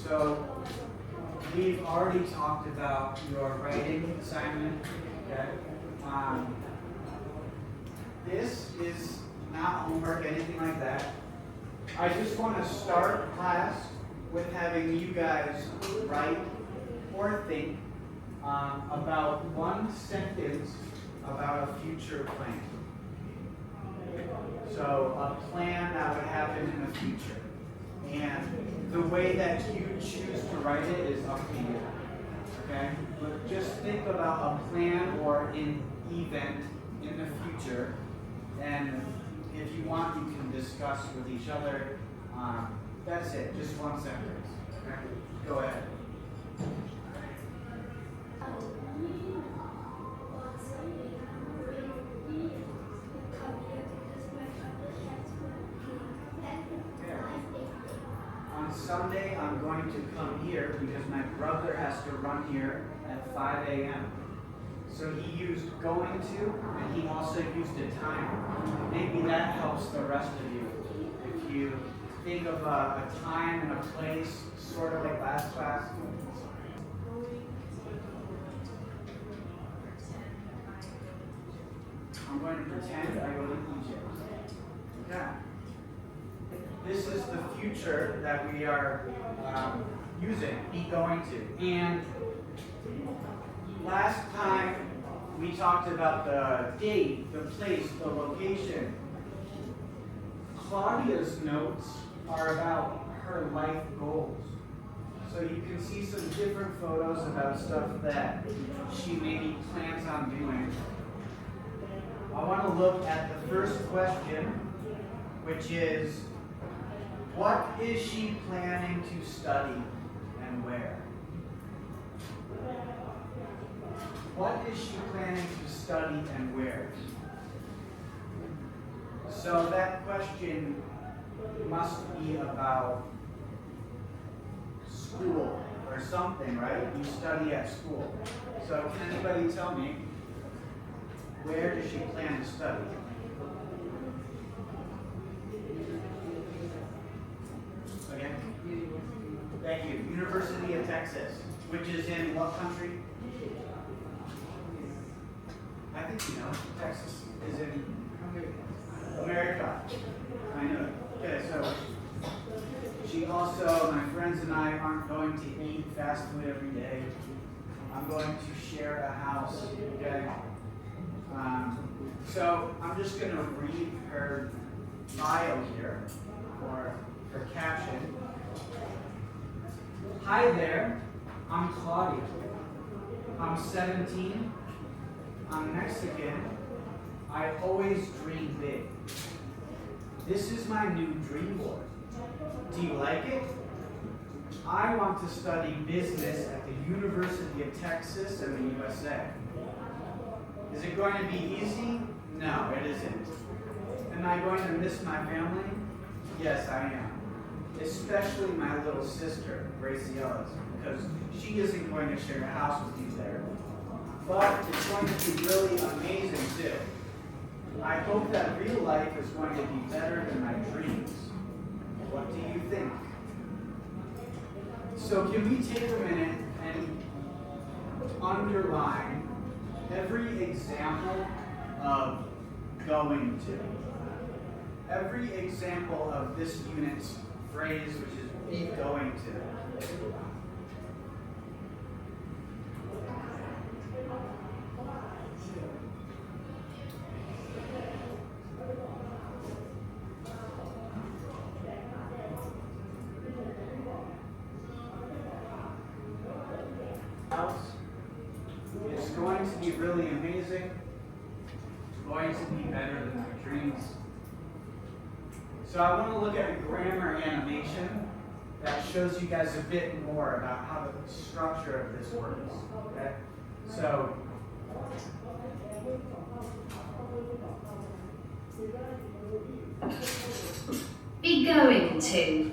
So we've already talked about your writing assignment. Okay. This is not homework, anything like that. I just want to start class with having you guys write or think about one sentence about a future plan. So a plan that would happen in the future. And the way that you choose to write it is up to you. Okay? But just think about a plan or an event in the future. And if you want, you can discuss with each other. That's it, just one sentence. Okay? Go ahead. On Sunday, I'm going to come here because my brother has to run here at 5 a.m. So he used going to, and he also used a time. Maybe that helps the rest of you. If you think of a time and a place, sort of like last class. I'm going to pretend I go to Egypt. Okay. This is the future that we are using, be going to. And last time we talked about the date, the place, the location. Claudia's notes are about her life goals. So you can see some different photos about stuff that she maybe plans on doing. I want to look at the first question, which is, what is she planning to study and where? What is she planning to study and where? So that question must be about school or something, right? You study at school. So can anybody tell me, where does she plan to study? Again? Thank you. University of Texas, which is in what country? I think you know. Texas is in America. I know it. Okay, so she also, my friends and I aren't going to eat fast food every day. I'm going to share a house, okay? So I'm just going to read her bio here, or her caption. Hi there, I'm Claudia. I'm 17. I'm Mexican. I always dream big. This is my new dream board. Do you like it? I want to study business at the University of Texas in the USA. Is it going to be easy? No, it isn't. Am I going to miss my family? Yes, I am. Especially my little sister, Graciela, because she isn't going to share a house with you there. But it's going to be really amazing too. I hope that real life is going to be better than my dreams. What do you think? So can we take a minute and underline every example of going to? Every example of this unit's phrase, which is be going to. It's going to be really amazing. It's going to be better than my dreams. So I want to look at a grammar animation that shows you guys a bit more about how the structure of this works. Okay? So be going to.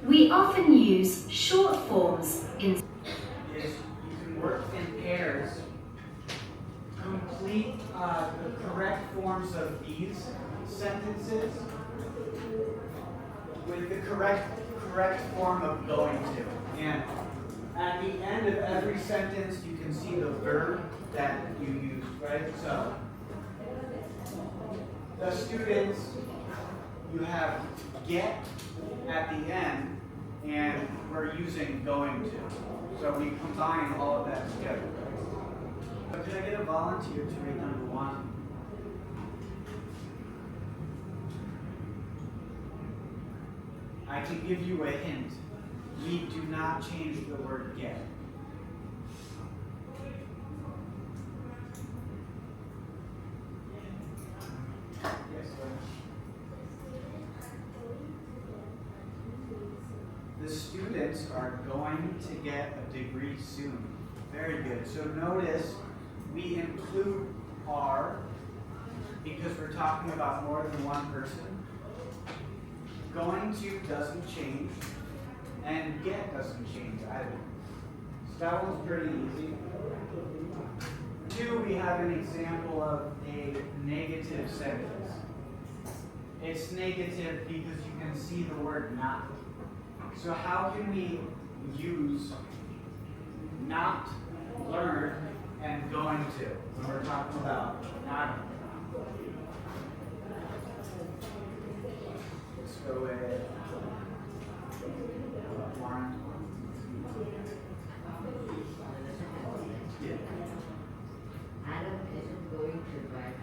We often use short forms in. Is you can work in pairs. Complete the correct forms of these sentences with the correct form of going to. And at the end of every sentence, you can see the verb that you used, right? So, the students, you have get at the end, and we're using going to. So we combine all of that together. So could I get a volunteer to read number 1? I can give you a hint. We do not change the word get. Yes, sir. The students are going to get a degree soon. Very good. So notice we include are because we're talking about more than one person. Going to doesn't change, and get doesn't change either. So that one's pretty easy. 2, we have an example of a negative sentence. It's negative because you can see the word not. So how can we use not, learn, and going to when we're talking about not? Let's go with Warren. Yeah. Adam isn't going to drive,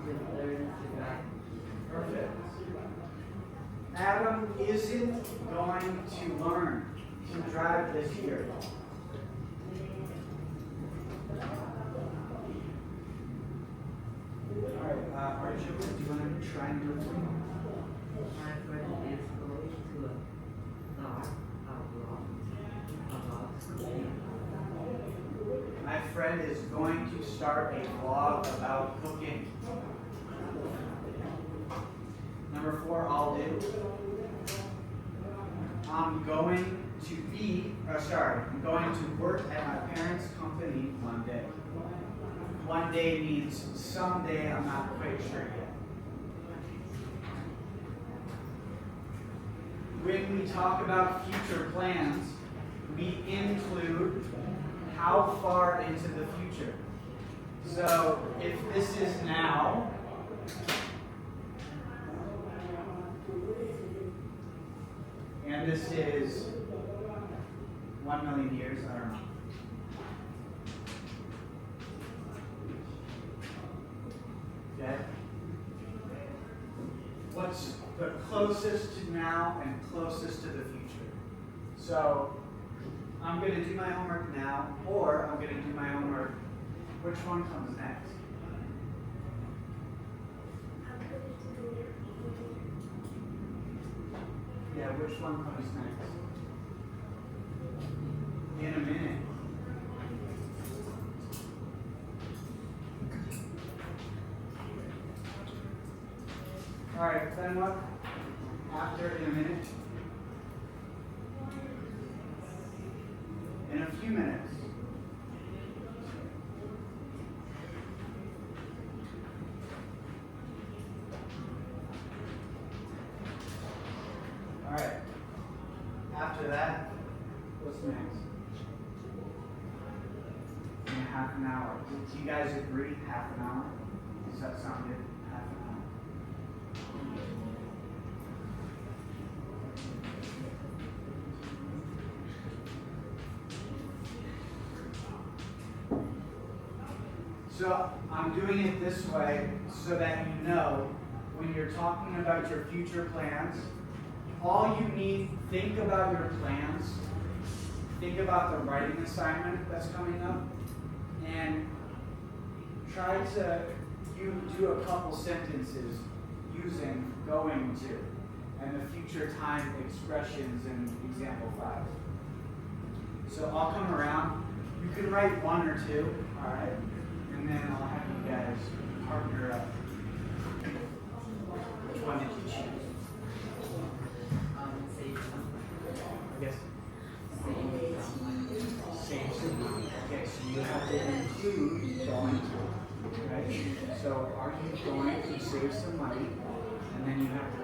will learn to drive. Perfect. Adam isn't going to learn to drive this year. All right, Archie, do you want to try and do it for me? My friend is going to start a blog about cooking. My friend is going to start a vlog about cooking. Number 4, I'll do. I'm going to work at my parents' company one day. One day means someday, I'm not quite sure yet. When we talk about future plans, we include how far into the future. So if this is now, and this is 1 million years, I don't know. Okay? What's the closest to now and closest to the future? So I'm going to do my homework now, or I'm going to do my homework. Which one comes next? Yeah, which one comes next? In a minute. All right, then what? After in a minute? In a few minutes. All right. After that, what's next? In half an hour. Do you guys agree? Half an hour? Does that sound good? Half an hour. So I'm doing it this way so that you know when you're talking about your future plans, all you need, think about your plans, think about the writing assignment that's coming up, and try to do a couple sentences using going to and the future time expressions in example 5. So I'll come around. You can write 1 or 2, all right? And then I'll have you guys partner up. Which one did you choose? Save some. I guess. Save some. Save some money. Okay, so you have to include going to, right? So are you going to save some money? And and then you have to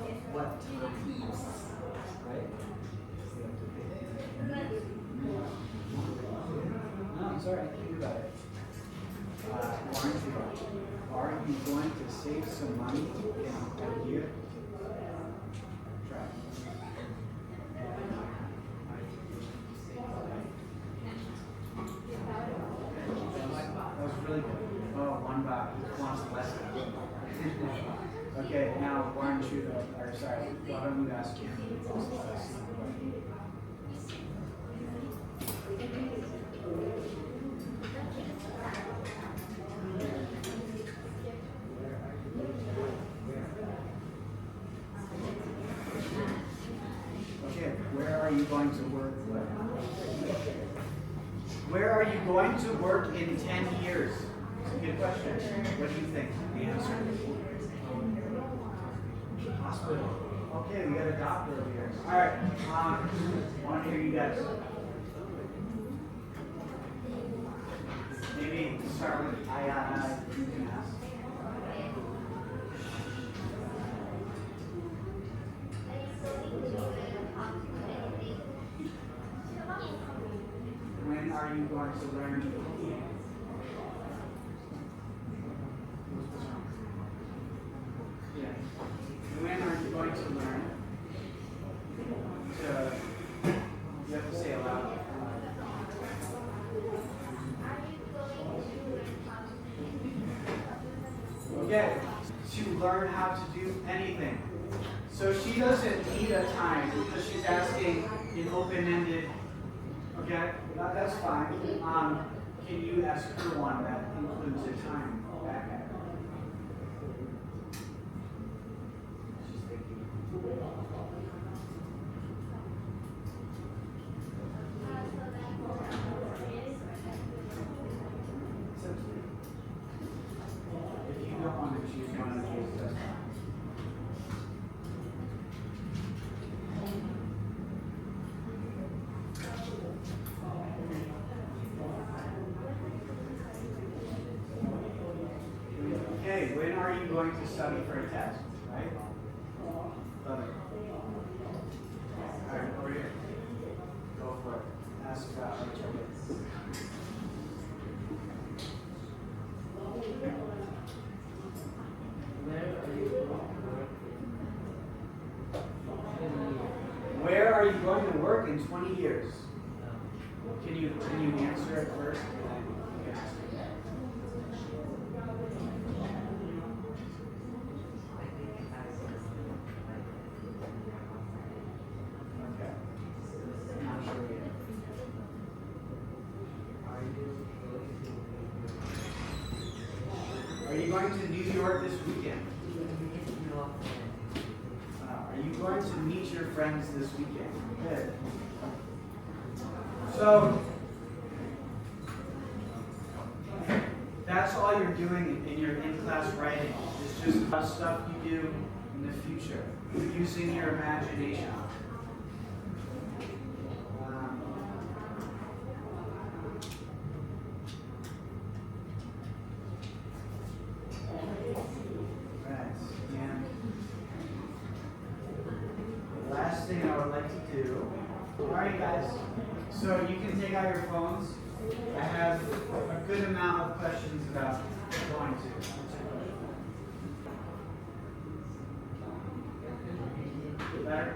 pick what time, right? No, it's all right. Think about it. Are you going to save some money in a year? Try. That was really good. Oh, $1 wants less. Okay, now why don't you, or sorry, why don't you ask him? Okay, where are you going to work? Where are you going to work in 10 years? It's a good question. What do you think? The answer? Hospital. Okay, we got a doctor over here. All right. I want to hear you guys. Maybe start with I. You can ask. When are you going to learn? Yeah. When are you going to learn to, you have to say it loud. Okay, to learn how to do anything. So she doesn't need a time because she's asking an open-ended, okay, that's fine. Can you ask her one that includes a time back at her? She's thinking. If you don't want to choose one of these, that's fine. Okay, when are you going to study for a test, right? Love it. All right, over here. Go for it. Ask Rachel. Where are you going to work in 20 years? Can you answer it first? And then you can ask it. Okay. I'm not sure yet. Are you going to New York this weekend? Are you going to meet your friends this weekend? Good. So, that's all you're doing in your in-class writing. It's just about stuff you do in the future. You're using your imagination. Last thing I would like to do. Alright guys, so you can take out your phones. I have a good amount of questions about going to. Better?